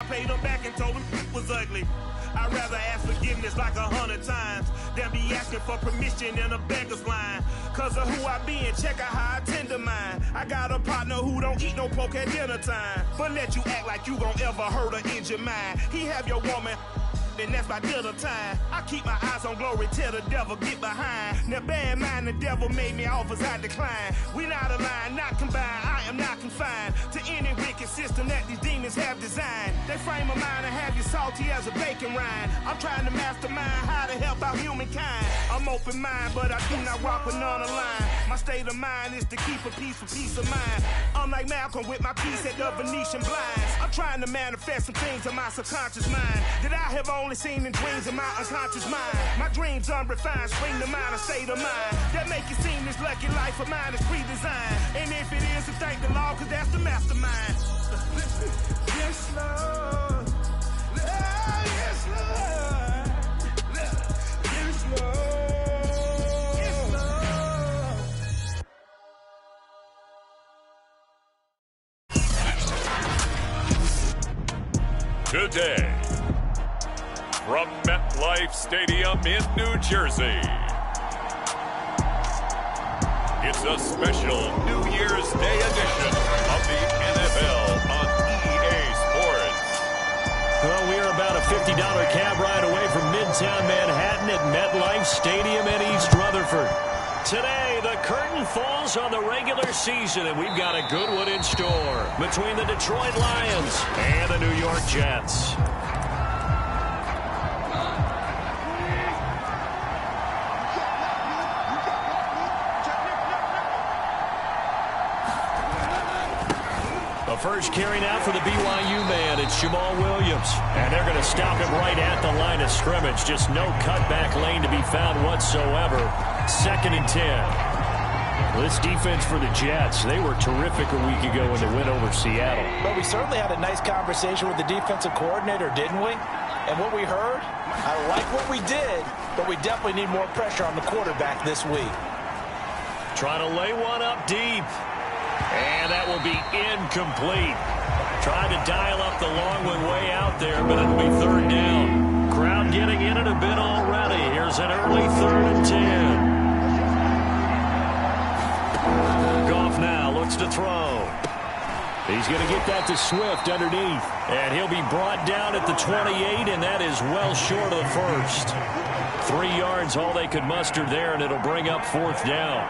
I paid him back and told him it was ugly. I'd rather ask forgiveness like 100 times than be asking for permission in a beggar's line. Cause of who I be and check out how I tend to mine. I got a partner who don't eat no pork at dinner time, but let you act like you gon' ever hurt or injure mine. He have your woman, and that's my dinner time. I keep my eyes on glory till the devil get behind. Now bear in mind the devil made me offers I decline. We not aligned, not combined, I am not confined to any wicked system that these demons have designed. They frame a mind and have you salty as a bacon rind. I'm trying to mastermind how to help out humankind. I'm open mind, but I do not walk with none aligned. My state of mind is to keep a peace for peace of mind. Unlike Malcolm with my peace at the Venetian blinds. I'm trying to manifest some things in my subconscious mind that I have only seen in dreams in my unconscious mind. My dreams unrefined, spring to mind, a state of mind that make it seem this lucky life of mine is pre-designed. And if it is, then thank the Lord, cause that's the mastermind. Yes, Lord. Yes, Lord. Yes, Lord. Yes, Lord. Today, from MetLife Stadium in New Jersey, it's a special New Year's Day edition of the NFL on EA Sports. Well, we're about a $50 cab ride away from Midtown Manhattan at MetLife Stadium in East Rutherford. Today, the curtain falls on the regular season, and we've got a good one in store between the Detroit Lions and the New York Jets. First carry now for the BYU man. It's Jamal Williams. And they're going to stop him right at the line of scrimmage. Just no cutback lane to be found whatsoever. 2nd and 10. This defense for the Jets, they were terrific a week ago in the win over Seattle. But we certainly had a nice conversation with the defensive coordinator, didn't we? And what we heard, I like what we did, but we definitely need more pressure on the quarterback this week. Trying to lay one up deep. And that will be incomplete. Trying to dial up the long one way out there, but it'll be 3rd down. Crowd getting in it a bit already. Here's an early 3rd and 10. Goff now looks to throw. He's going to get that to Swift underneath. And he'll be brought down at the 28, and that is well short of the first. 3 yards, all they could muster there, and it'll bring up 4th down.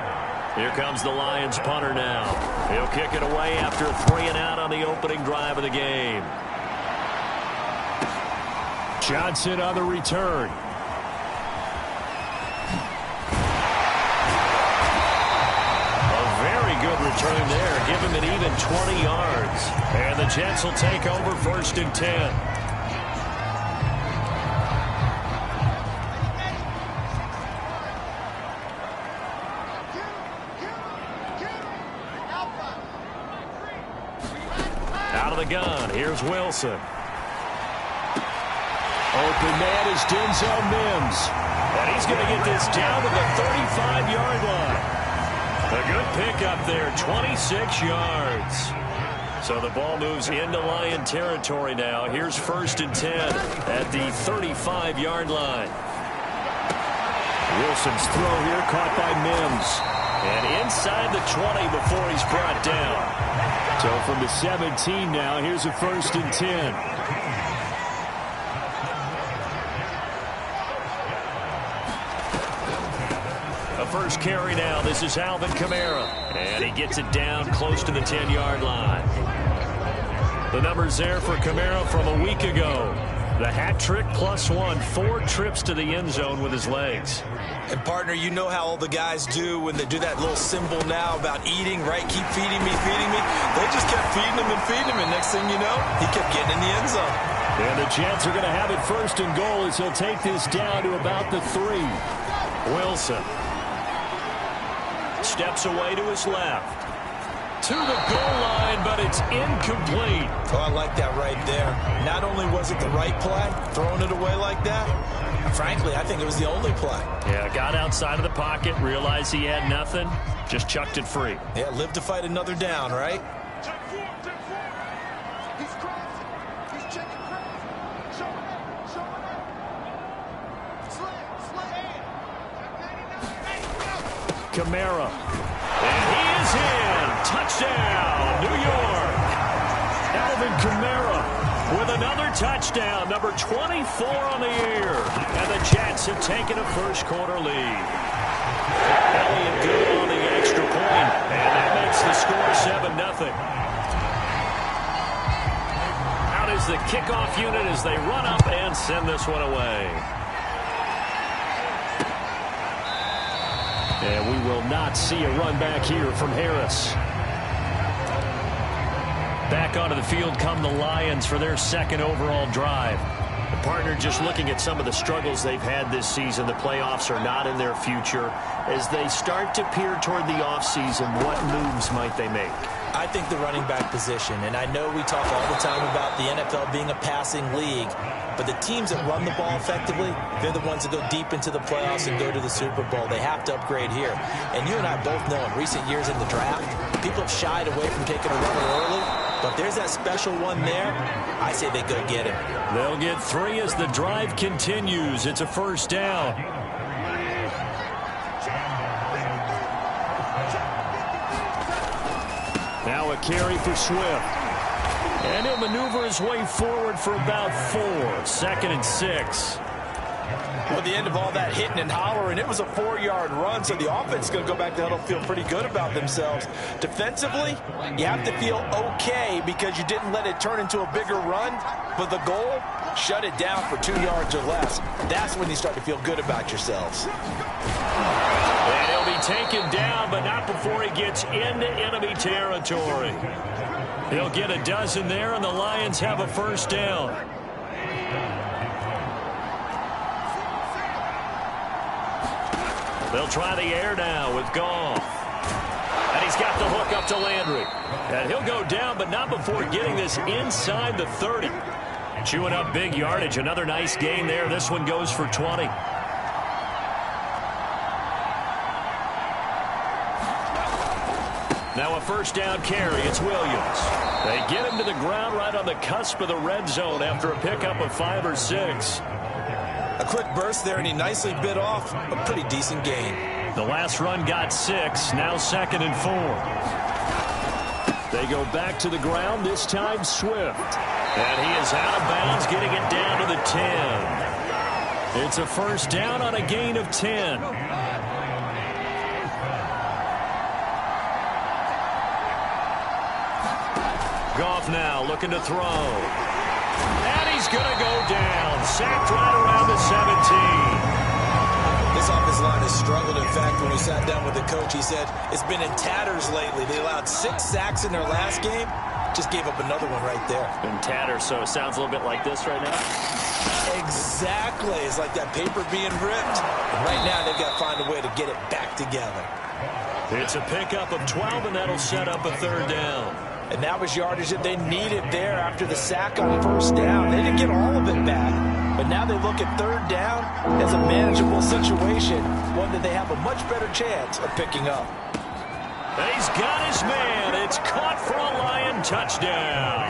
Here comes the Lions punter now. He'll kick it away after a 3 and out on the opening drive of the game. Johnson on the return. A very good return there. Give him an even 20 yards. And the Jets will take over 1st and 10. Gun. Here's Wilson. Open man is Denzel Mims. And he's going to get this down to the 35-yard line. A good pickup there, 26 yards. So the ball moves into Lion territory now. Here's 1st and 10 at the 35-yard line. Wilson's throw here caught by Mims. And inside the 20 before he's brought down. So from the 17 now, here's a 1st and 10. A first carry now. This is Alvin Kamara. And he gets it down close to the 10-yard line. The numbers there for Kamara from a week ago. The hat trick +1, 4 trips to the end zone with his legs. And, partner, you know how all the guys do when they do that little symbol now about eating, right? Keep feeding me, feeding me. They just kept feeding him and feeding him, and next thing you know, he kept getting in the end zone. And the Jets are going to have it 1st and goal as he'll take this down to about the 3. Wilson steps away to his left. To the goal line, but it's incomplete. Oh, I like that right there. Not only was it the right play, throwing it away like that, frankly, I think it was the only play. Yeah, got outside of the pocket, realized he had nothing, just chucked it free. Yeah, live to fight another down, right? He's crossing. He's checking. Kamara. And he is in. Touchdown, New York. Alvin Kamara with another touchdown, number 24 on the year. And the Jets have taken a first-quarter lead. Elliott good on the extra point, and that makes the score 7-0. Out is the kickoff unit as they run up and send this one away. And we will not see a run back here from Harris. Back onto the field come the Lions for their second overall drive. The partner just looking at some of the struggles they've had this season. The playoffs are not in their future. As they start to peer toward the offseason, what moves might they make? I think the running back position, and I know we talk all the time about the NFL being a passing league, but the teams that run the ball effectively, they're the ones that go deep into the playoffs and go to the Super Bowl. They have to upgrade here. And you and I both know in recent years in the draft, people have shied away from taking a runner early, but there's that special one there. I say they go get him. They'll get 3 as the drive continues. It's a first down. Now a carry for Swift. And he'll maneuver his way forward for about 4. 2nd and 6. Well, at the end of all that hitting and hollering, it was a 4-yard run, so the offense is going to go back to huddle, feel pretty good about themselves. Defensively, you have to feel okay because you didn't let it turn into a bigger run, but the goal, shut it down for 2 yards or less. That's when you start to feel good about yourselves. And he'll be taken down, but not before he gets into enemy territory. He'll get a dozen there, and the Lions have a first down. They'll try the air now with Goff. And he's got the hook up to Landry. And he'll go down, but not before getting this inside the 30. Chewing up big yardage. Another nice gain there. This one goes for 20. Now a first down carry. It's Williams. They get him to the ground right on the cusp of the red zone after a pickup of 5 or 6. A quick burst there, and he nicely bit off a pretty decent gain. The last run got 6. Now 2nd and 4. They go back to the ground, this time Swift. And he is out of bounds, getting it down to the 10. It's a first down on a gain of 10. Goff now looking to throw. And he's going to go down. Sacked right around the 17. This offensive line has struggled. In fact, when we sat down with the coach, he said it's been in tatters lately. They allowed 6 sacks in their last game. Just gave up another one right there. In tatters, so it sounds a little bit like this right now. Exactly. It's like that paper being ripped. And right now, they've got to find a way to get it back together. It's a pickup of 12, and that'll set up a third down. And that was yardage that they needed there after the sack on first down. They didn't get all of it back, but now they look at third down as a manageable situation, one that they have a much better chance of picking up. He's got his man. It's caught for a Lion touchdown.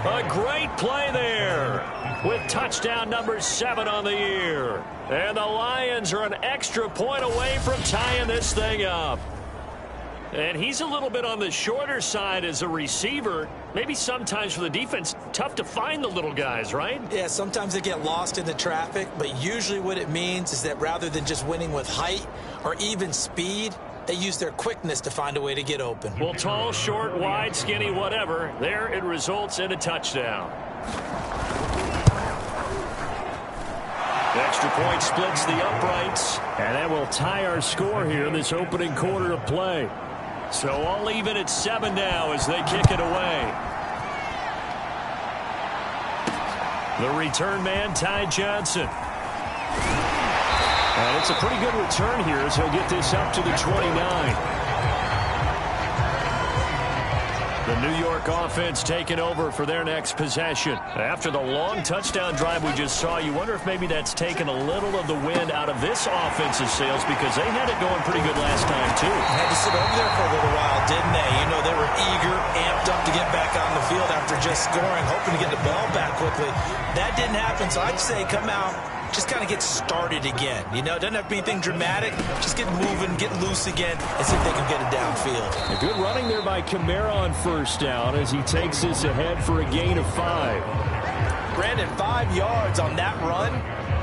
A great play there with touchdown number 7 on the year. And the Lions are an extra point away from tying this thing up. And he's a little bit on the shorter side as a receiver. Maybe sometimes for the defense, tough to find the little guys, right? Yeah, sometimes they get lost in the traffic, but usually what it means is that rather than just winning with height or even speed, they use their quickness to find a way to get open. Well, tall, short, wide, skinny, whatever, there it results in a touchdown. The extra point splits the uprights, and that will tie our score here in this opening quarter of play. So all even at 7 now as they kick it away. The return man, Ty Johnson. And it's a pretty good return here as he'll get this up to the 29. The New York offense taking over for their next possession. After the long touchdown drive we just saw, you wonder if maybe that's taken a little of the wind out of this offensive sails because they had it going pretty good last time, too. Had to sit over there for a little while, didn't they? You know, they were eager, amped up to get back on the field after just scoring, hoping to get the ball back quickly. That didn't happen, so I'd say come out, just kind of get started again. You know, it doesn't have to be anything dramatic. Just get moving, get loose again, and see if they can get it downfield. A good running there by Kamara on first down as he takes this ahead for a gain of 5. Brandon, 5 yards on that run.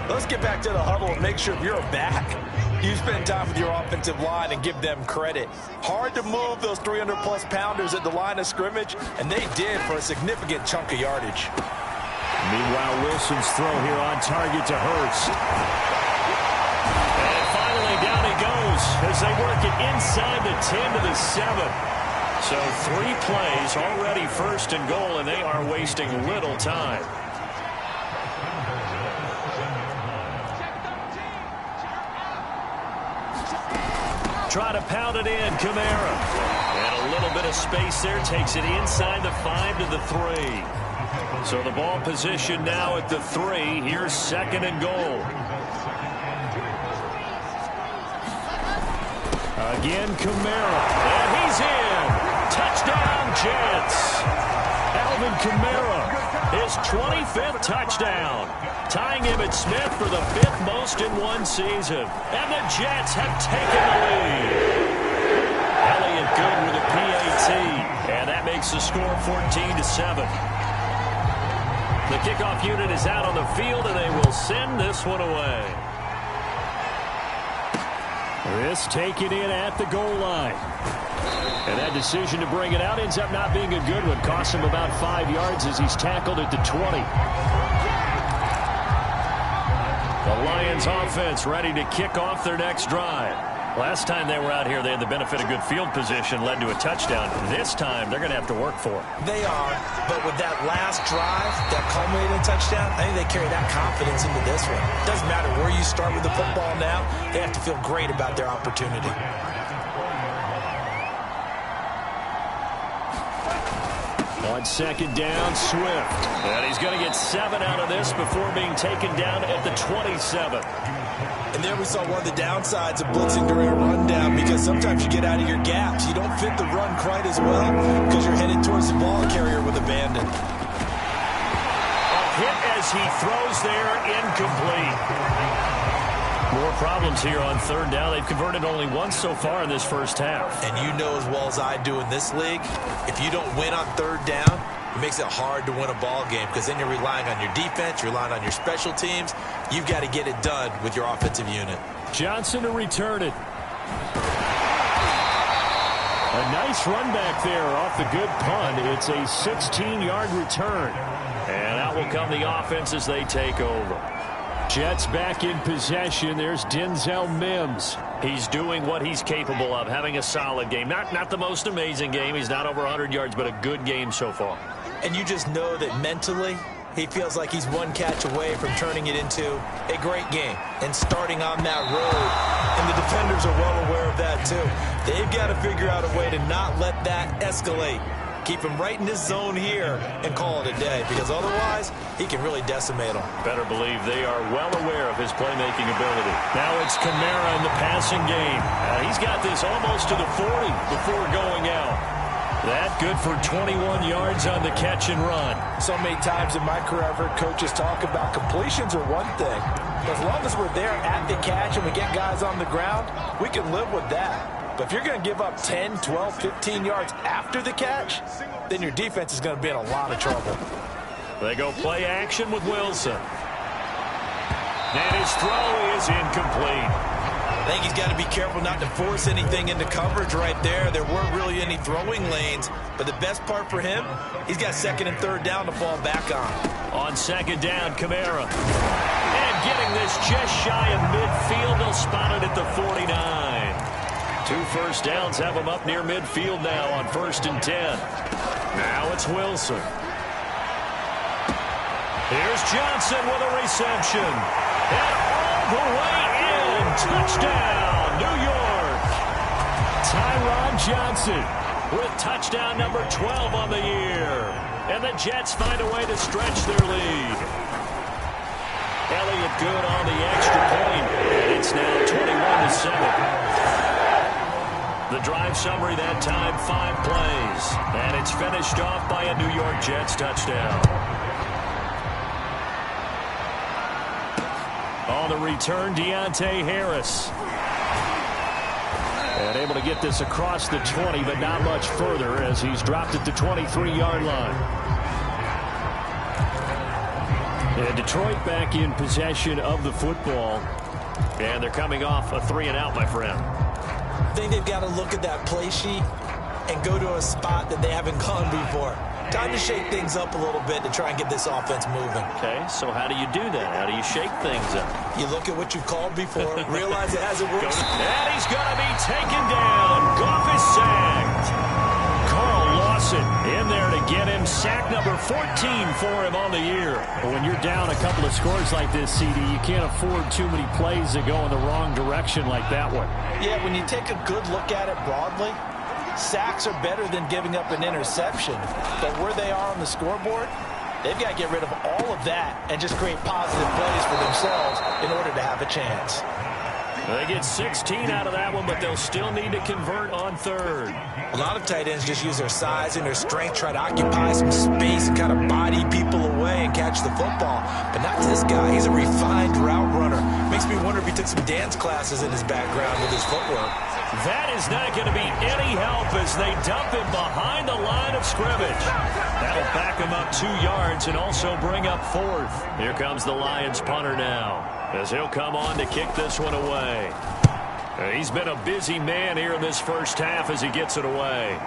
Let's get back to the huddle and make sure you're back. You spend time with your offensive line and give them credit. Hard to move those 300-plus pounders at the line of scrimmage, and they did for a significant chunk of yardage. Meanwhile, Wilson's throw here on target to Hurst. And finally, down he goes as they work it inside the 10 to the 7. So 3 plays already first and goal, and they are wasting little time. Try to pound it in, Kamara. And a little bit of space there, takes it inside the 5 to the 3. So the ball position now at the 3. Here's second and goal. Again, Kamara. And he's in. Touchdown, Jets. Alvin Kamara, his 25th touchdown. Tying Emmitt Smith for the 5th most in one season. And the Jets have taken the lead. Elliott good with a PAT. And that makes the score 14-7. The kickoff unit is out on the field, and they will send this one away. This taken in at the goal line. And that decision to bring it out ends up not being a good one. Costs him about 5 yards as he's tackled at the 20. The Lions offense ready to kick off their next drive. Last time they were out here, they had the benefit of good field position, led to a touchdown. This time, they're going to have to work for it. They are, but with that last drive, that culminating touchdown, I think they carry that confidence into this one. Doesn't matter where you start with the football now, they have to feel great about their opportunity. On second down, Swift. And he's going to get 7 out of this before being taken down at the 27. And there we saw one of the downsides of blitzing during a rundown, because sometimes you get out of your gaps. You don't fit the run quite as well because you're headed towards the ball carrier with abandon. A hit as he throws there, incomplete. More problems here on third down. They've converted only once so far in this first half. And you know as well as I do in this league, if you don't win on third down, it makes it hard to win a ball game, because then you're relying on your defense, you're relying on your special teams. You've got to get it done with your offensive unit. Johnson to return it. A nice run back there off the good punt. It's a 16-yard return. And out will come the offense as they take over. Jets back in possession. There's Denzel Mims. He's doing what he's capable of, having a solid game. Not the most amazing game. He's not over 100 yards, but a good game so far. And you just know that mentally, he feels like he's one catch away from turning it into a great game and starting on that road. And the defenders are well aware of that, too. They've got to figure out a way to not let that escalate. Keep him right in this zone here and call it a day, because otherwise he can really decimate them. Better believe they are well aware of his playmaking ability. Now it's Kamara in the passing game. He's got this almost to the 40 before going out. That good for 21 yards on the catch and run. So many times in my career I've heard coaches talk about completions are one thing. As long as we're there at the catch and we get guys on the ground, we can live with that. But if you're going to give up 10, 12, 15 yards after the catch, then your defense is going to be in a lot of trouble. They go play action with Wilson. And his throw is incomplete. I think he's got to be careful not to force anything into coverage right there. There weren't really any throwing lanes. But the best part for him, he's got second and third down to fall back on. On second down, Kamara. And getting this just shy of midfield. They'll spot it at the 49. 2 first downs have him up near midfield now on 1st and 10. Now it's Wilson. Here's Johnson with a reception. And all the way in. Touchdown, New York. Tyron Johnson with touchdown number 12 on the year. And the Jets find a way to stretch their lead. Elliott good on the extra point. And it's now 21-7. The drive summary that time, 5 plays. And it's finished off by a New York Jets touchdown. On the return, Deontay Harris. And able to get this across the 20, but not much further as he's dropped at the 23-yard line. And Detroit back in possession of the football. And they're coming off a 3-and-out, my friend. I think they've got to look at that play sheet and go to a spot that they haven't gone before. Time to shake things up a little bit to try and get this offense moving. Okay, so how do you do that? How do you shake things up? You look at what you've called before, realize it hasn't worked. And he's going to be taken down. Goff is sacked. Carl Lawson in there to get him. Sack number 14 for him on the year. When you're down a couple of scores like this, CD, you can't afford too many plays that go in the wrong direction like that one. Yeah, when you take a good look at it broadly, sacks are better than giving up an interception. But where they are on the scoreboard, they've got to get rid of all of that and just create positive plays for themselves in order to have a chance. They get 16 out of that one, but they'll still need to convert on third. A lot of tight ends just use their size and their strength, try to occupy some space and kind of body people away and catch the football. But not this guy. He's a refined route runner. Makes me wonder if he took some dance classes in his background with his footwork. That is not going to be any help as they dump him behind the line of scrimmage. That'll back him up 2 yards and also bring up fourth. Here comes the Lions punter now as he'll come on to kick this one away. He's been a busy man here in this first half as he gets it away.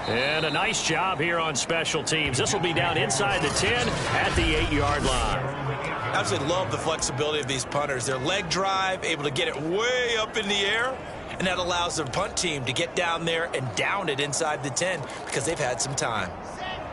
And a nice job here on special teams. This will be down inside the 10 at the 8-yard line. Absolutely love the flexibility of these punters. Their leg drive, able to get it way up in the air, and that allows their punt team to get down there and down it inside the 10 because they've had some time.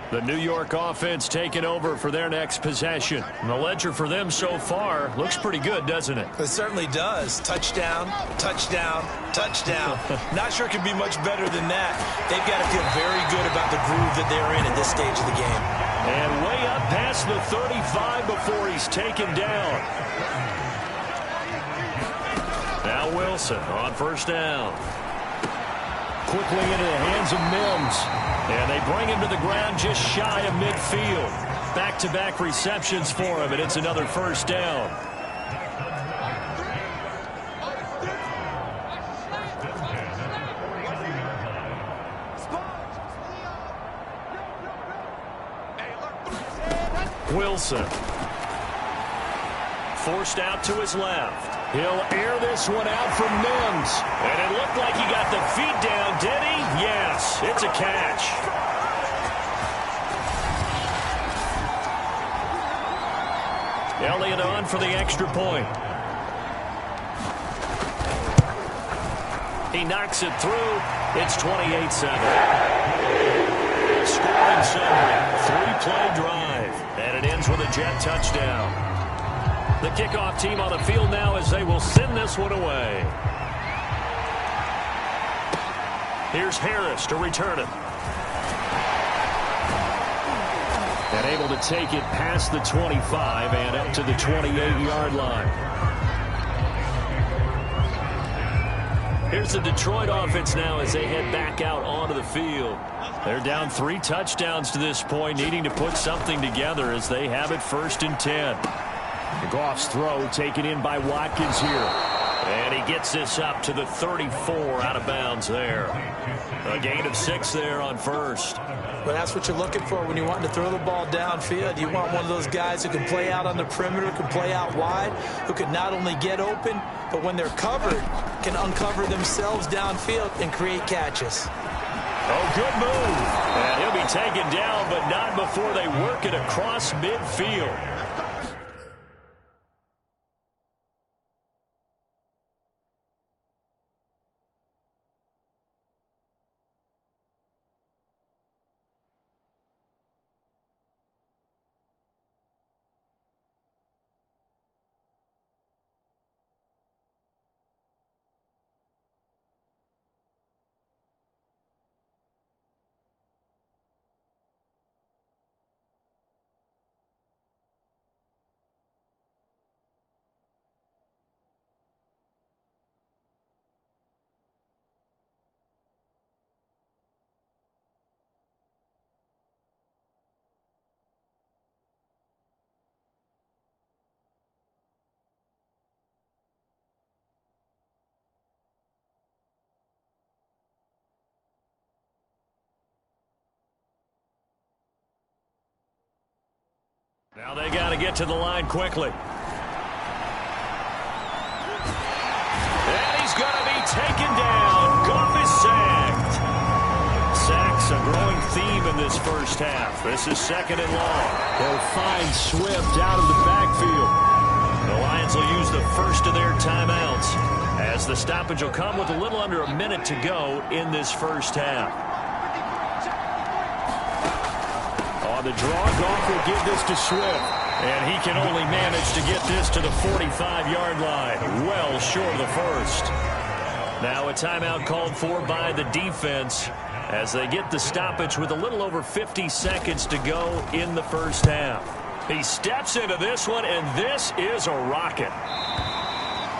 The New York offense taking over for their next possession. And the ledger for them so far looks pretty good, doesn't it? It certainly does. Touchdown, touchdown, touchdown. Not sure it could be much better than that. They've got to feel very good about the groove that they're in at this stage of the game. And way up past the 35 before he's taken down. Now Wilson on first down. Quickly into the hands of Mims. And they bring him to the ground just shy of midfield. Back-to-back receptions for him, and it's another first down. Wilson. Forced out to his left. He'll air this one out for Mims. And it looked like he got the feet down, did he? Yes, it's a catch. Elliott on for the extra point. He knocks it through. It's 28-7. Scoring summary. 3-play drive. And it ends with a Jet touchdown. The kickoff team on the field now as they will send this one away. Here's Harris to return it. And able to take it past the 25 and up to the 28-yard line. Here's the Detroit offense now as they head back out onto the field. They're down 3 touchdowns to this point, needing to put something together as they have it 1st and 10. Goff's throw taken in by Watkins here. And he gets this up to the 34 out of bounds there. A gain of 6 there on first. Well, that's what you're looking for when you want to throw the ball downfield. You want one of those guys who can play out on the perimeter, can play out wide, who can not only get open, but when they're covered, can uncover themselves downfield and create catches. Oh, good move. And he'll be taken down, but not before they work it across midfield. Now they got to get to the line quickly. And he's going to be taken down. Goff is sacked. Sacks a growing theme in this first half. This is 2nd and long. They'll find Swift out of the backfield. The Lions will use the first of their timeouts as the stoppage will come with a little under a minute to go in this first half. On the draw, Goff will give this to Swift. And he can only manage to get this to the 45-yard line. Well short of the first. Now a timeout called for by the defense as they get the stoppage with a little over 50 seconds to go in the first half. He steps into this one, and this is a rocket.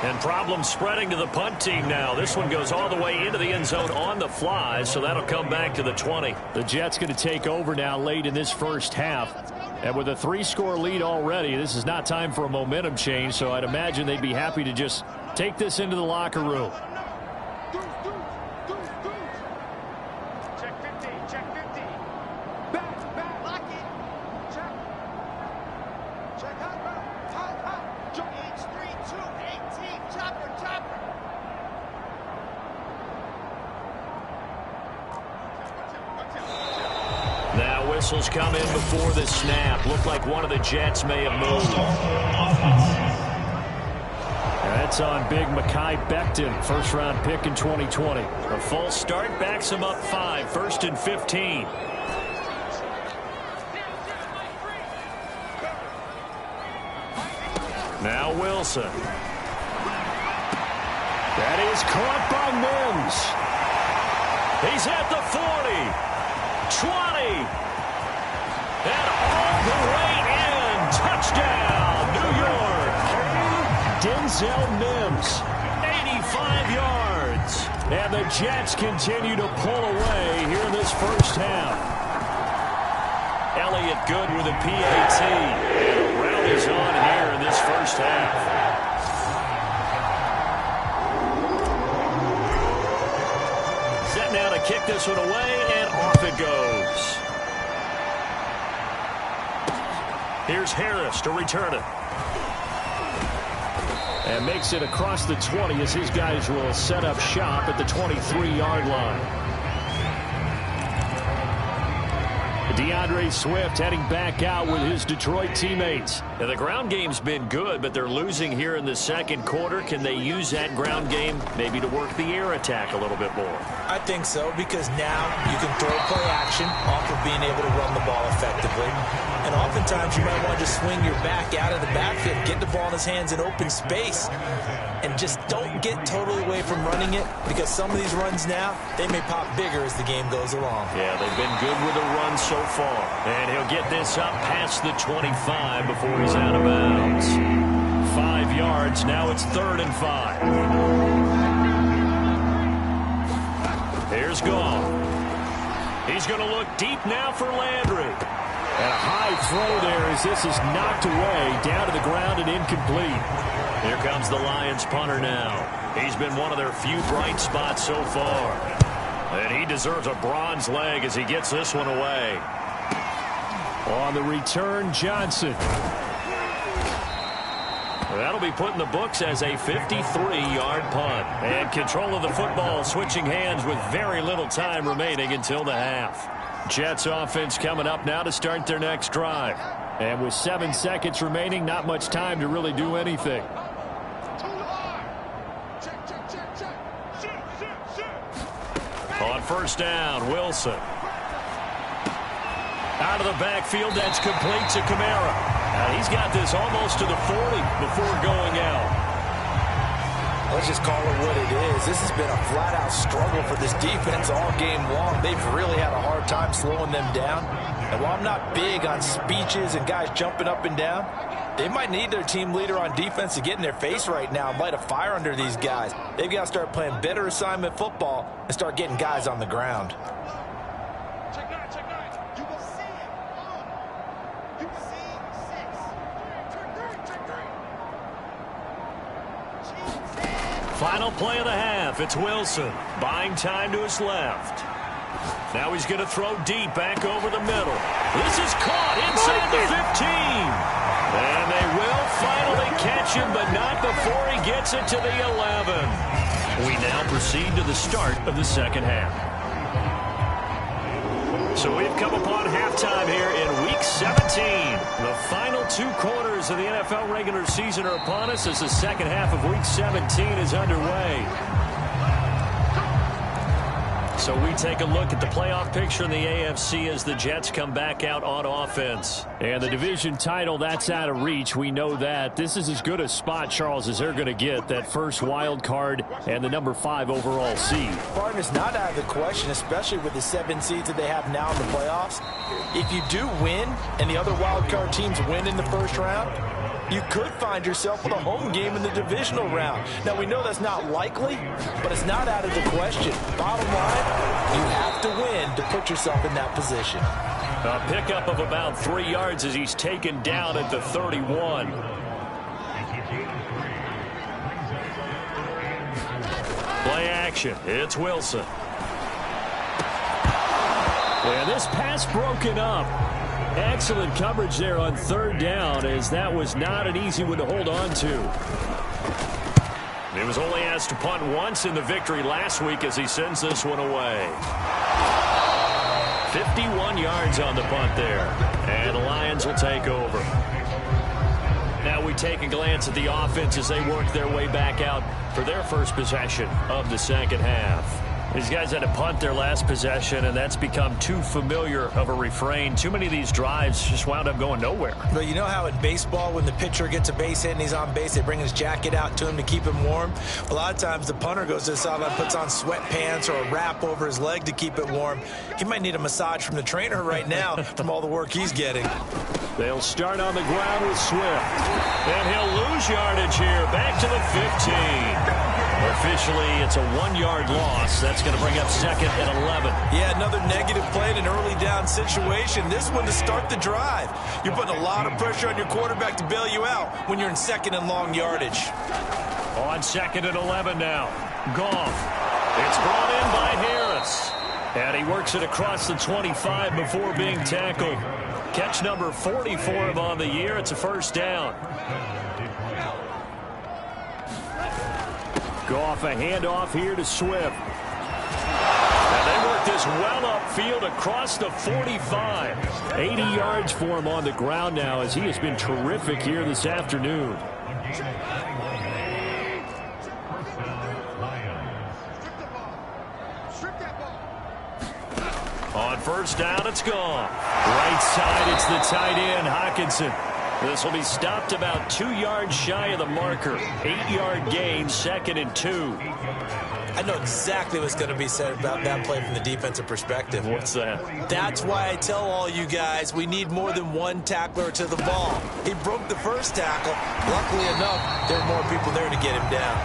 And problems spreading to the punt team now. This one goes all the way into the end zone on the fly, so that'll come back to the 20. The Jets going to take over now late in this first half. And with a 3-score lead already, this is not time for a momentum change, so I'd imagine they'd be happy to just take this into the locker room. Check 50, check 50. Back, lock it. Check. Check hot, Jump 3, 2, 18. Chopper. Now whistles come in before the snap. Looked like one of the Jets may have moved. That's on big Mekhi Becton, first-round pick in 2020. A false start backs him up 5, 1st and 15. Now Wilson. That is caught by Mims. He's at the 40. 20. And all the way in. Touchdown, New York. Denzel Mims. 85 yards. And the Jets continue to pull away here in this first half. Elliott good with a PAT. And a rally's on here in this first half. Set now to kick this one away, and off it goes. Here's Harris to return it. And makes it across the 20 as his guys will set up shop at the 23-yard line. DeAndre Swift heading back out with his Detroit teammates. Now, the ground game's been good, but they're losing here in the second quarter. Can they use that ground game maybe to work the air attack a little bit more? I think so, because now you can throw play action off of being able to run the ball effectively. And oftentimes you might want to just swing your back out of the backfield, get the ball in his hands in open space, and just don't get totally away from running it, because some of these runs now, they may pop bigger as the game goes along. Yeah, they've been good with the run so far. And he'll get this up past the 25 before he's out of bounds. 5 yards, now it's 3rd and 5. Here's Goff. He's going to look deep now for Landry. And a high throw there as this is knocked away, down to the ground and incomplete. Here comes the Lions punter now. He's been one of their few bright spots so far. And he deserves a bronze leg as he gets this one away. On the return, Johnson. That'll be put in the books as a 53-yard punt. And control of the football switching hands with very little time remaining until the half. Jets offense coming up now to start their next drive. And with 7 seconds remaining, not much time to really do anything. On first down, Wilson. Out of the backfield, that's complete to Kamara. He's got this almost to the 40 before going out. Let's just call it what it is. This has been a flat-out struggle for this defense all game long. They've really had a hard time slowing them down. And while I'm not big on speeches and guys jumping up and down, they might need their team leader on defense to get in their face right now and light a fire under these guys. They've got to start playing better assignment football and start getting guys on the ground. Check 9, check 9. You will see it. You see 6. Check 3. Final play of the half. It's Wilson buying time to his left. Now he's going to throw deep back over the middle. This is caught inside the 15. gets it to the 11. We now proceed to the start of the second half. So we've come upon halftime here in Week 17. The final 2 quarters of the NFL regular season are upon us as the second half of Week 17 is underway. So we take a look at the playoff picture in the AFC as the Jets come back out on offense. And the division title, that's out of reach. We know that. This is as good a spot, Charles, as they're going to get. That first wild card and the number 5 overall seed. Partner's not out of the question, especially with the 7 seeds that they have now in the playoffs. If you do win and the other wild card teams win in the first round, you could find yourself with a home game in the divisional round. Now, we know that's not likely, but it's not out of the question. Bottom line, you have to win to put yourself in that position. A pickup of about 3 yards as he's taken down at the 31. Play action. It's Wilson. And this pass broken up. Excellent coverage there on third down, as that was not an easy one to hold on to. He was only asked to punt once in the victory last week as he sends this one away. 51 yards on the punt there. And the Lions will take over. Now we take a glance at the offense as they work their way back out for their first possession of the second half. These guys had to punt their last possession, and that's become too familiar of a refrain. Too many of these drives just wound up going nowhere. But you know how in baseball, when the pitcher gets a base hit and he's on base, they bring his jacket out to him to keep him warm? A lot of times the punter goes to the sideline, puts on sweatpants or a wrap over his leg to keep it warm. He might need a massage from the trainer right now from all the work he's getting. They'll start on the ground with Swift. And he'll lose yardage here. Back to the 15. Officially, it's a 1-yard loss. That's going to bring up second and 11. Yeah, another negative play in an early down situation. This one to start the drive. You're putting a lot of pressure on your quarterback to bail you out when you're in second and long yardage. On second and 11 now. Goff. It's brought in by Harris. And he works it across the 25 before being tackled. Catch number 40 for him on the year. It's a first down. Goff, a handoff here to Swift. And they work this well upfield across the 45. 80 yards for him on the ground now, as he has been terrific here this afternoon. On first down, it's gone. Right side, it's the tight end, Hockenson. This will be stopped about 2 yards shy of the marker. 8-yard gain, second and 2. I know exactly what's going to be said about that play from the defensive perspective. What's that? That's why I tell all you guys we need more than one tackler to the ball. He broke the first tackle. Luckily enough, there were more people there to get him down.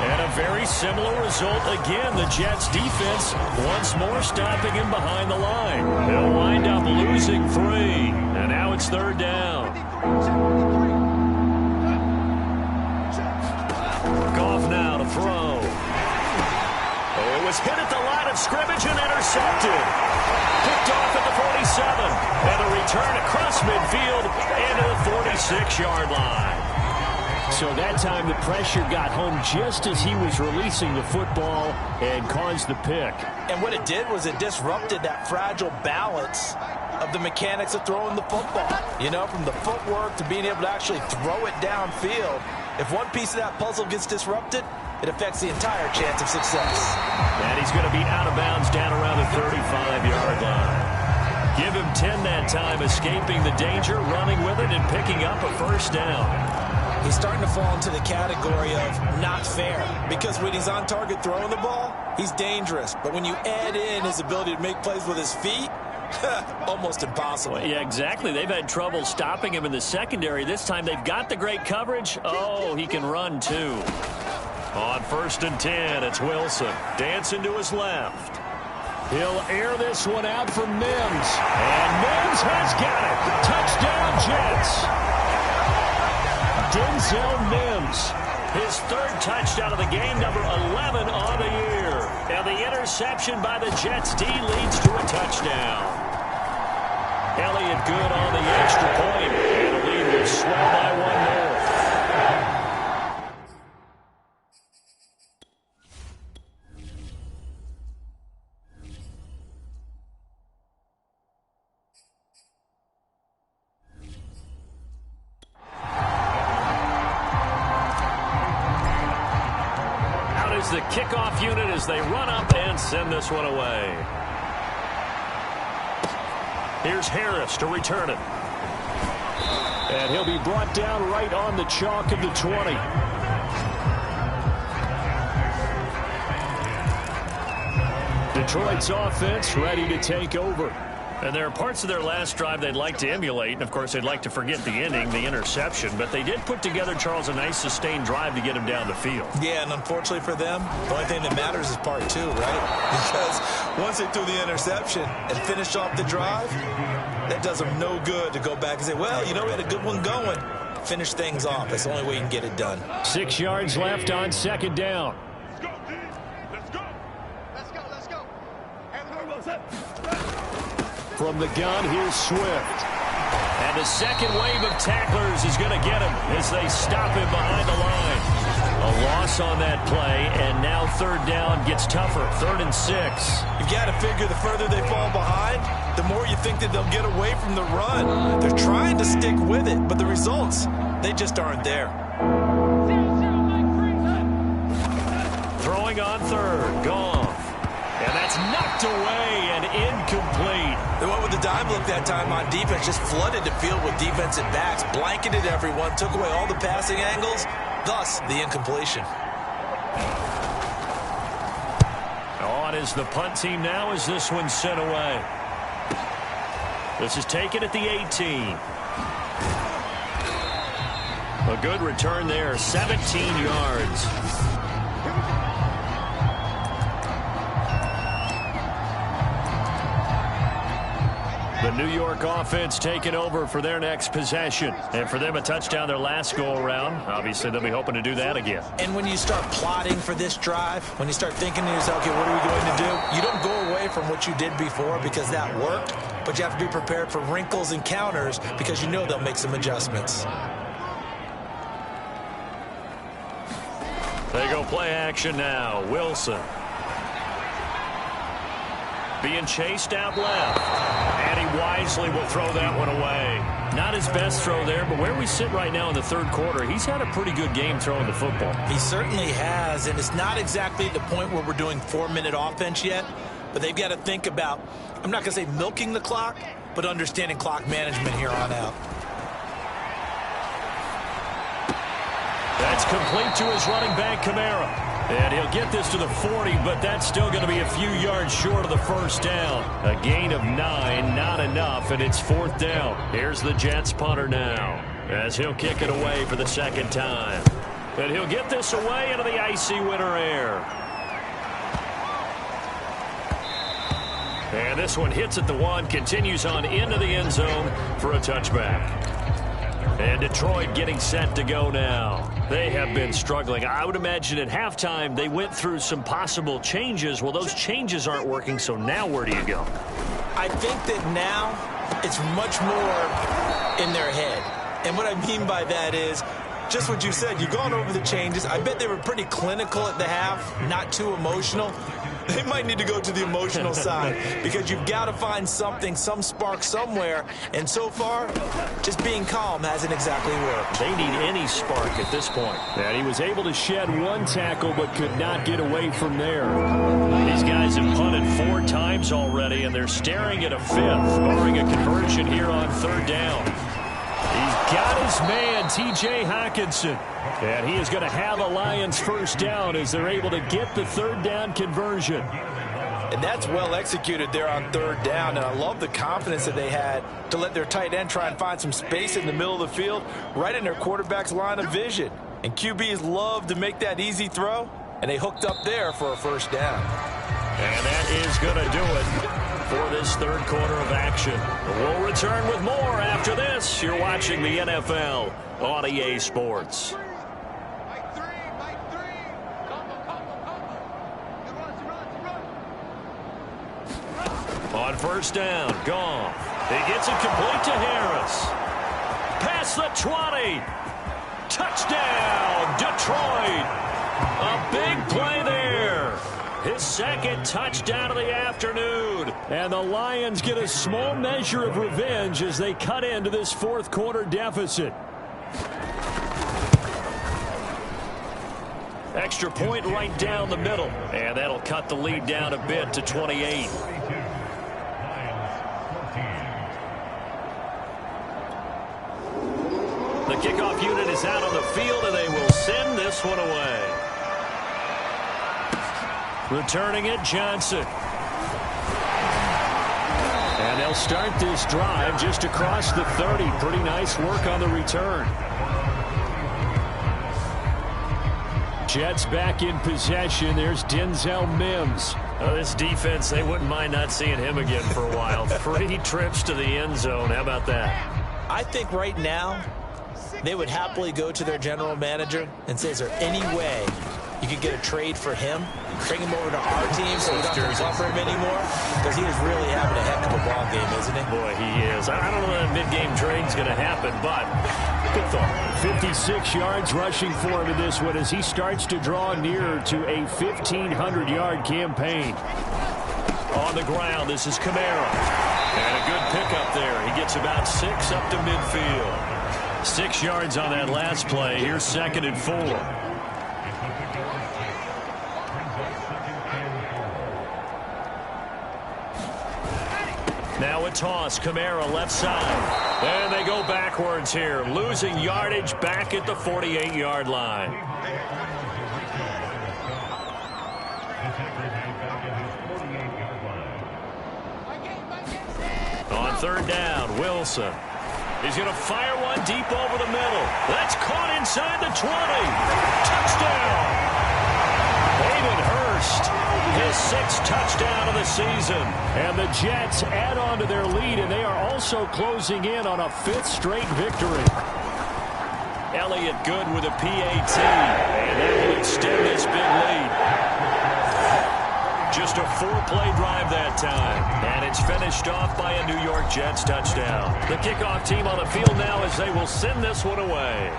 And a very similar result again. The Jets defense once more stopping him behind the line. They'll wind up losing 3. And now it's third down. Goff now to throw. Oh, it was hit at the line of scrimmage and intercepted. Picked off at the 47. And a return across midfield into the 46-yard line. So that time the pressure got home just as he was releasing the football and caused the pick. And what it did was it disrupted that fragile balance of the mechanics of throwing the football. You know, from the footwork to being able to actually throw it downfield. If one piece of that puzzle gets disrupted, it affects the entire chance of success. And he's going to be out of bounds down around the 35-yard line. Give him 10 that time, escaping the danger, running with it, and picking up a first down. He's starting to fall into the category of not fair, because when he's on target throwing the ball, he's dangerous. But when you add in his ability to make plays with his feet, almost impossible. Well, yeah, exactly. They've had trouble stopping him in the secondary. This time they've got the great coverage. Oh, he can run too. On first and 10, it's Wilson. Dancing to his left. He'll air this one out for Mims. And Mims has got it. Touchdown, Jets. Denzel Mims. His third touchdown of the game, number 11 on the year. And the interception by the Jets D leads to a touchdown. Elliott good on the extra point. And the lead will swell by 1 more. the kickoff unit as they run up and send this one away. Here's Harris to return it. And he'll be brought down right on the chalk of the 20. Detroit's offense ready to take over. And there are parts of their last drive they'd like to emulate. And, of course, they'd like to forget the ending, the interception. But they did put together, Charles, a nice sustained drive to get him down the field. Yeah, and unfortunately for them, the only thing that matters is part 2, right? Because once they threw the interception and finished off the drive, that does them no good to go back and say, well, you know, we had a good one going. Finish things off. That's the only way you can get it done. 6 yards left on second down. Let's go, D. Let's go. Let's go, let's go. From the gun, here's Swift. And the second wave of tacklers is going to get him as they stop him behind the line. A loss on that play, and now third down gets tougher. 3rd and 6. You've got to figure the further they fall behind, the more you think that they'll get away from the run. They're trying to stick with it, but the results, they just aren't there. Throwing on 3rd, Goff. And that's knocked away and incomplete. They went with the dime look that time on defense, just flooded the field with defensive backs, blanketed everyone, took away all the passing angles, thus the incompletion. On is the punt team now as this one's sent away. This is taken at the 18. A good return there, 17 yards. The New York offense taking over for their next possession. And for them, a touchdown their last go-around. Obviously, they'll be hoping to do that again. And when you start plotting for this drive, when you start thinking to yourself, okay, what are we going to do? You don't go away from what you did before because that worked, but you have to be prepared for wrinkles and counters because you know they'll make some adjustments. They go play action now. Wilson. Being chased out left. And he wisely will throw that one away. Not his best throw there, but where we sit right now in the 3rd quarter, he's had a pretty good game throwing the football. He certainly has, and it's not exactly the point where we're doing 4-minute offense yet, but they've got to think about, I'm not going to say milking the clock, but understanding clock management here on out. That's complete to his running back, Kamara. And he'll get this to the 40, but that's still going to be a few yards short of the first down. A gain of 9, not enough, and it's 4th down. Here's the Jets punter now as he'll kick it away for the 2nd time. And he'll get this away into the icy winter air. And this one hits at the 1, continues on into the end zone for a touchback. And Detroit getting set to go now. They have been struggling. I would imagine at halftime they went through some possible changes. Well, those changes aren't working, so now where do you go? I think that now it's much more in their head. And what I mean by that is just what you said. You've gone over the changes. I bet they were pretty clinical at the half, not too emotional. They might need to go to the emotional side because you've got to find something, some spark somewhere. And so far, just being calm hasn't exactly worked. They need any spark at this point. And he was able to shed 1 tackle but could not get away from there. These guys have punted 4 times already, and they're staring at a 5th, barring a conversion here on 3rd down. He's got his man, T.J. Hockenson. And he is going to have a Lions first down as they're able to get the 3rd down conversion. And that's well executed there on 3rd down. And I love the confidence that they had to let their tight end try and find some space in the middle of the field, right in their quarterback's line of vision. And QBs love to make that easy throw, and they hooked up there for a first down. And that is going to do it for this 3rd quarter of action. We'll return with more after this. You're watching the NFL on EA Sports. On 1st down, Goff. He gets it complete to Harris. Past the 20. Touchdown, Detroit. A big play there. His 2nd touchdown of the afternoon. And the Lions get a small measure of revenge as they cut into this 4th quarter deficit. Extra point right down the middle. And that'll cut the lead down a bit to 28. The kickoff unit is out on the field, and they will send this one away. Returning it, Johnson. And they'll start this drive just across the 30. Pretty nice work on the return. Jets back in possession. There's Denzel Mims. This defense, they wouldn't mind not seeing him again for a while. 3 trips to the end zone. How about that? I think right now they would happily go to their general manager and say, is there any way you could get a trade for him, bring him over to our team so we don't have to cover him anymore? Because he is really having a heck of a ball game, isn't he? Boy, he is. I don't know that mid-game trade's going to happen, but good thought. 56 yards rushing for him in this one as he starts to draw nearer to a 1,500-yard campaign. On the ground, this is Kamara. And a good pickup there. He gets about 6 up to midfield. 6 yards on that last play. Here's 2nd and 4. Now a toss. Kamara left side. And they go backwards here. Losing yardage back at the 48-yard line. On 3rd down, Wilson. He's going to fire one deep over the middle. That's caught inside the 20. Touchdown. Hayden Hurst, his 6th touchdown of the season. And the Jets add on to their lead, and they are also closing in on a 5th straight victory. Elliott good with a PAT, and that will extend this big lead. Just a 4-play drive that time. And it's finished off by a New York Jets touchdown. The kickoff team on the field now as they will send this one away.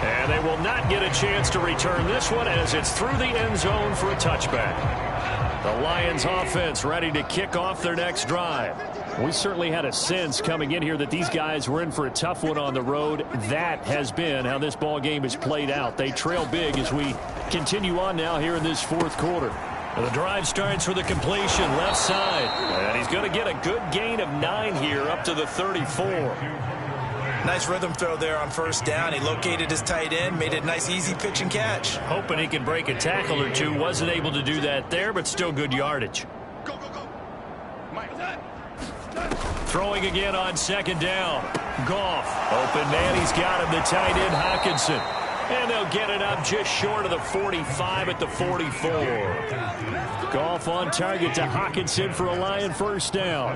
And they will not get a chance to return this one as it's through the end zone for a touchback. The Lions offense ready to kick off their next drive. We certainly had a sense coming in here that these guys were in for a tough one on the road. That has been how this ball game has played out. They trail big as we continue on now here in this 4th quarter. And the drive starts with a completion left side. And he's going to get a good gain of 9 here up to the 34. Nice rhythm throw there on 1st down. He located his tight end, made a nice easy pitch and catch. Hoping he can break a tackle or two. Wasn't able to do that there, but still good yardage. Go, go, go. Throwing again on 2nd down. Goff. Open man. He's got him. The tight end, Hockenson. And they'll get it up just short of the 45 at the 44. Goff on target to Hockenson for a Lion 1st down.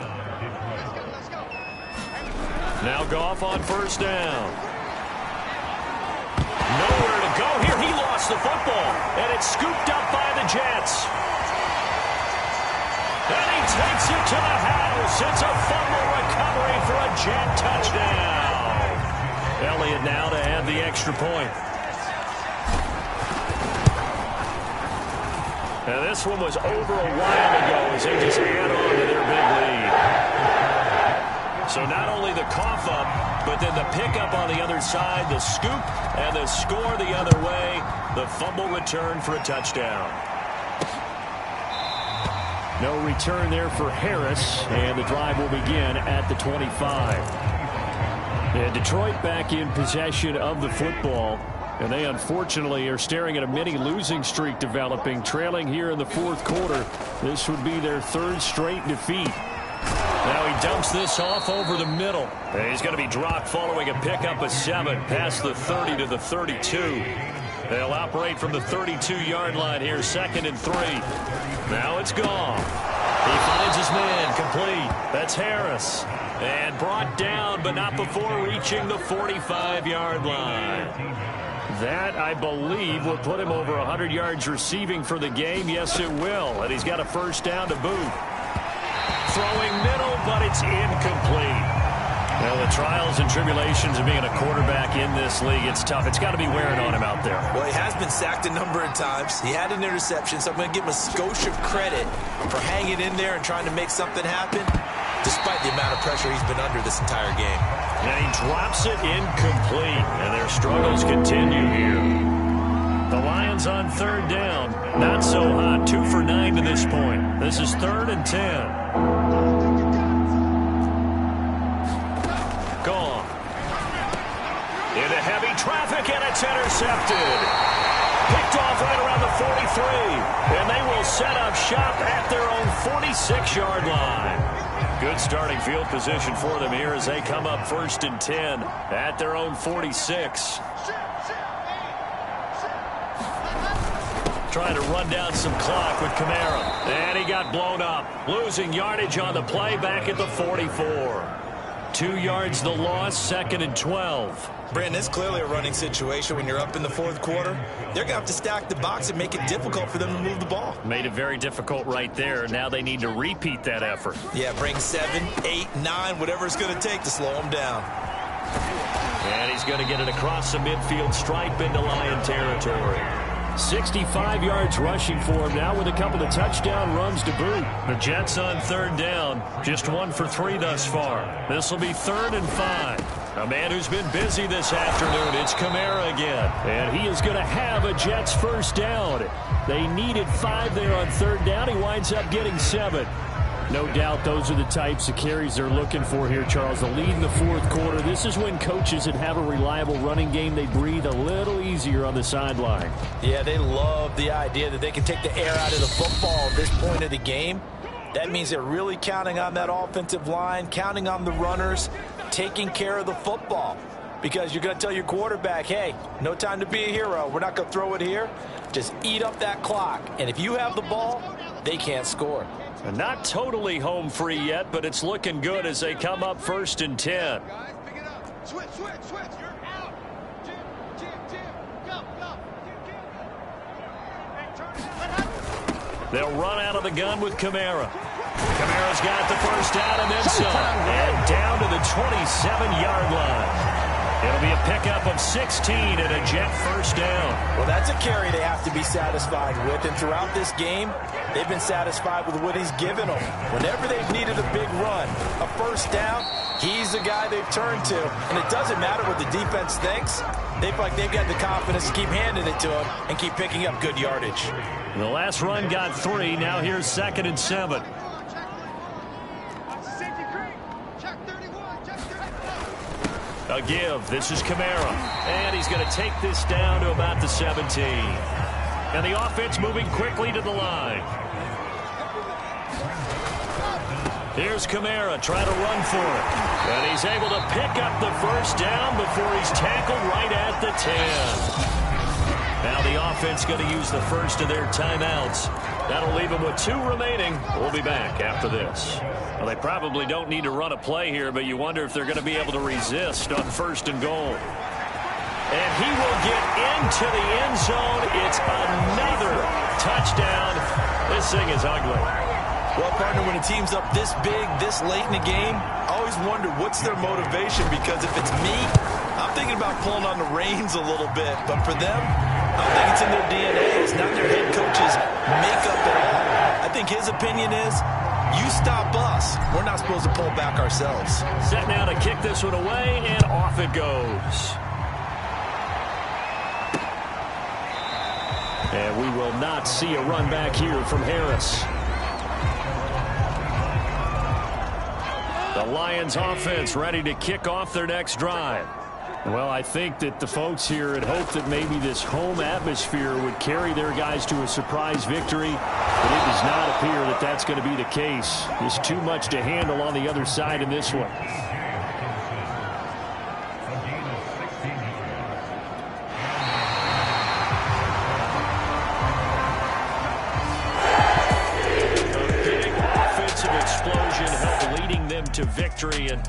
Now Goff on 1st down. Nowhere to go here. He lost the football. And it's scooped up by the Jets. And he takes it to the house. It's a fumble recovery for a Jet touchdown. Elliott now to add the extra point. Now this one was over a while ago as they just add on to their big lead. So not only the cough up, but then the pickup on the other side, the scoop, and the score the other way. The fumble return for a touchdown. No return there for Harris, and the drive will begin at the 25. And Detroit back in possession of the football, and they unfortunately are staring at a mini losing streak developing, trailing here in the 4th quarter. This would be their 3rd straight defeat. Now he dumps this off over the middle. And he's going to be dropped following a pickup of 7 past the 30 to the 32. They'll operate from the 32-yard line here, 2nd and 3. Now it's gone. He finds his man, complete. That's Harris. And brought down, but not before reaching the 45-yard line. That, I believe, will put him over 100 yards receiving for the game. Yes, it will. And he's got a 1st down to boot. Throwing middle, but it's incomplete. Well, the trials and tribulations of being a quarterback in this league, it's tough. It's got to be wearing on him out there. Well, he has been sacked a number of times. He had an interception, so I'm going to give him a skosh of credit for hanging in there and trying to make something happen, despite the amount of pressure pressure he's been under this entire game. And he drops it incomplete, and their struggles continue here. The Lions on third down. Not so hot. 2 for 9 to this point. This is 3rd and 10. Gone. Into heavy traffic, and it's intercepted. Picked off right around the 43. And they will set up shop at their own 46-yard line. Good starting field position for them here as they come up 1st and 10 at their own 46. Trying to run down some clock with Kamara. And he got blown up. Losing yardage on the play back at the 44. 2 yards the loss, 2nd and 12. Brandon, it's clearly a running situation when you're up in the 4th quarter. They're going to have to stack the box and make it difficult for them to move the ball. Made it very difficult right there. Now they need to repeat that effort. Yeah, bring 7, 8, 9, whatever it's going to take to slow them down. And he's going to get it across the midfield stripe into Lion territory. 65 yards rushing for him now with a couple of touchdown runs to boot. The Jets on 3rd down, just 1 for 3 thus far. This will be 3rd and 5. A man who's been busy this afternoon, it's Kamara again. And he is going to have a Jets 1st down. They needed 5 there on 3rd down. He winds up getting 7. No doubt those are the types of carries they're looking for here, Charles. The lead in the 4th quarter. This is when coaches that have a reliable running game, they breathe a little easier on the sideline. Yeah, they love the idea that they can take the air out of the football at this point of the game. That means they're really counting on that offensive line, counting on the runners, taking care of the football. Because you're going to tell your quarterback, hey, no time to be a hero. We're not going to throw it here. Just eat up that clock. And if you have the ball, they can't score. And not totally home free yet, but it's looking good as they come up 1st and 10. Guys, pick it up. Switch. You're out. Jim. Go. Hey, turn it out. They'll run out of the gun with Kamara. Kamara's got the 1st down and then some. And down to the 27-yard line. It'll be a pickup of 16 and a Jet 1st down. Well, that's a carry they have to be satisfied with. And throughout this game, they've been satisfied with what he's given them. Whenever they've needed a big run, a 1st down, he's the guy they've turned to. And it doesn't matter what the defense thinks. They feel like they've got the confidence to keep handing it to him and keep picking up good yardage. The last run got 3. Now here's 2nd and 7. A give. This is Kamara. And he's going to take this down to about the 17. And the offense moving quickly to the line. Here's Kamara trying to run for it. And he's able to pick up the 1st down before he's tackled right at the 10. Now the offense going to use the 1st of their timeouts. That'll leave them with 2 remaining. We'll be back after this. Well, they probably don't need to run a play here, but you wonder if they're going to be able to resist on 1st and goal. And he will get into the end zone. It's another touchdown. This thing is ugly. Well, partner, when a team's up this big, this late in the game, I always wonder what's their motivation, because if it's me, I'm thinking about pulling on the reins a little bit. But for them, I don't think it's in their DNA. It's not their head coach's makeup at all. I think his opinion is, you stop us. We're not supposed to pull back ourselves. Set now to kick this one away, and off it goes. And we will not see a run back here from Harris. The Lions offense ready to kick off their next drive. Well, I think that the folks here had hoped that maybe this home atmosphere would carry their guys to a surprise victory, but it does not appear that that's going to be the case. There's too much to handle on the other side in this one. To victory, and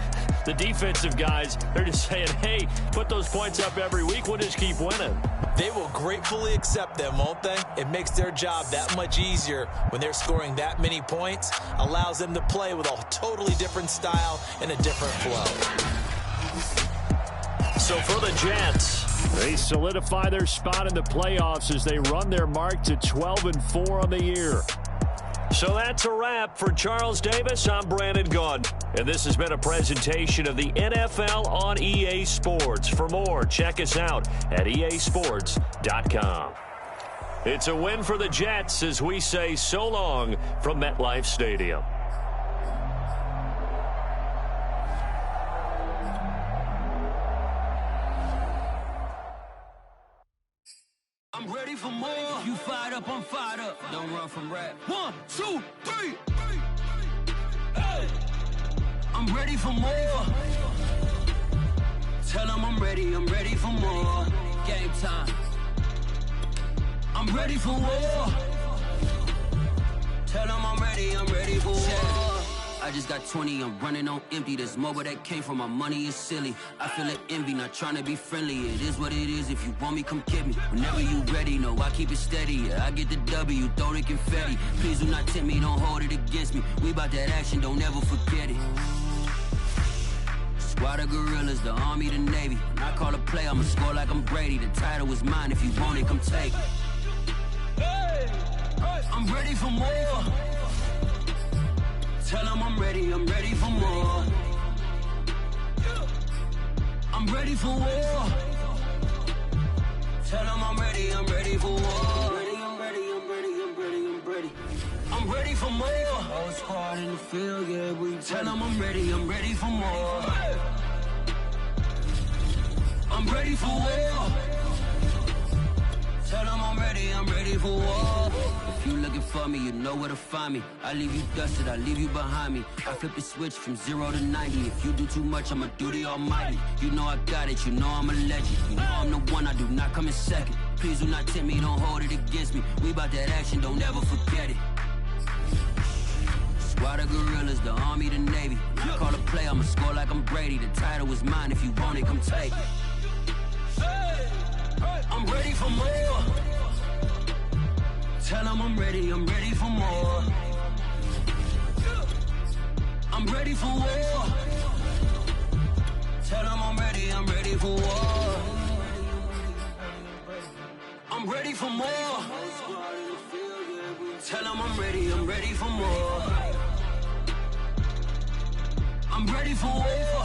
the defensive guys, they're just saying, hey, put those points up every week, we'll just keep winning. They will gratefully accept them, won't they? It makes their job that much easier when they're scoring that many points, allows them to play with a totally different style and a different flow. So for the Jets, they solidify their spot in the playoffs as they run their mark to 12-4 on the year. So that's a wrap. For Charles Davis, I'm Brandon Gaudin. And this has been a presentation of the NFL on EA Sports. For more, check us out at easports.com. It's a win for the Jets as we say so long from MetLife Stadium. I'm ready for more. You fired up, I'm fired up. Don't run from rap. 1, 2, 3. Hey. I'm ready for more. Tell them I'm ready for more. Game time. I'm ready for war. Tell them I'm ready for war. I just got 20, I'm running on empty. This mobile that came from my money is silly. I feel it envy, not trying to be friendly. It is what it is, if you want me, come get me. Whenever you ready, no, I keep it steady. Yeah, I get the W, throw the confetti. Please do not tempt me, don't hold it against me. We about that action, don't ever forget it. Squad of gorillas, the army, the navy. When I call a play, I'ma score like I'm Brady. The title is mine, if you want it, come take it. I'm ready for more. Tell them I'm ready for more. I'm ready for war. Tell them I'm ready for war. I'm ready. I'm ready for more. Whole squad in the field, yeah, we tell them I'm ready for more. I'm ready for war. Tell them I'm ready for war. If you looking for me, you know where to find me. I leave you dusted, I leave you behind me. I flip the switch from 0 to 90. If you do too much, I'ma do the almighty. You know I got it, you know I'm a legend. You know I'm the one, I do not come in second. Please do not tempt me, don't hold it against me. We about that action, don't ever forget it. Squad of gorillas, the army, the navy. When I call a play, I'ma score like I'm Brady. The title is mine, if you want it, come take it. I'm ready for more. Tell them I'm ready for more. I'm ready for war. Tell them I'm ready for war. I'm ready for more. Tell them I'm ready for more. I'm ready for war.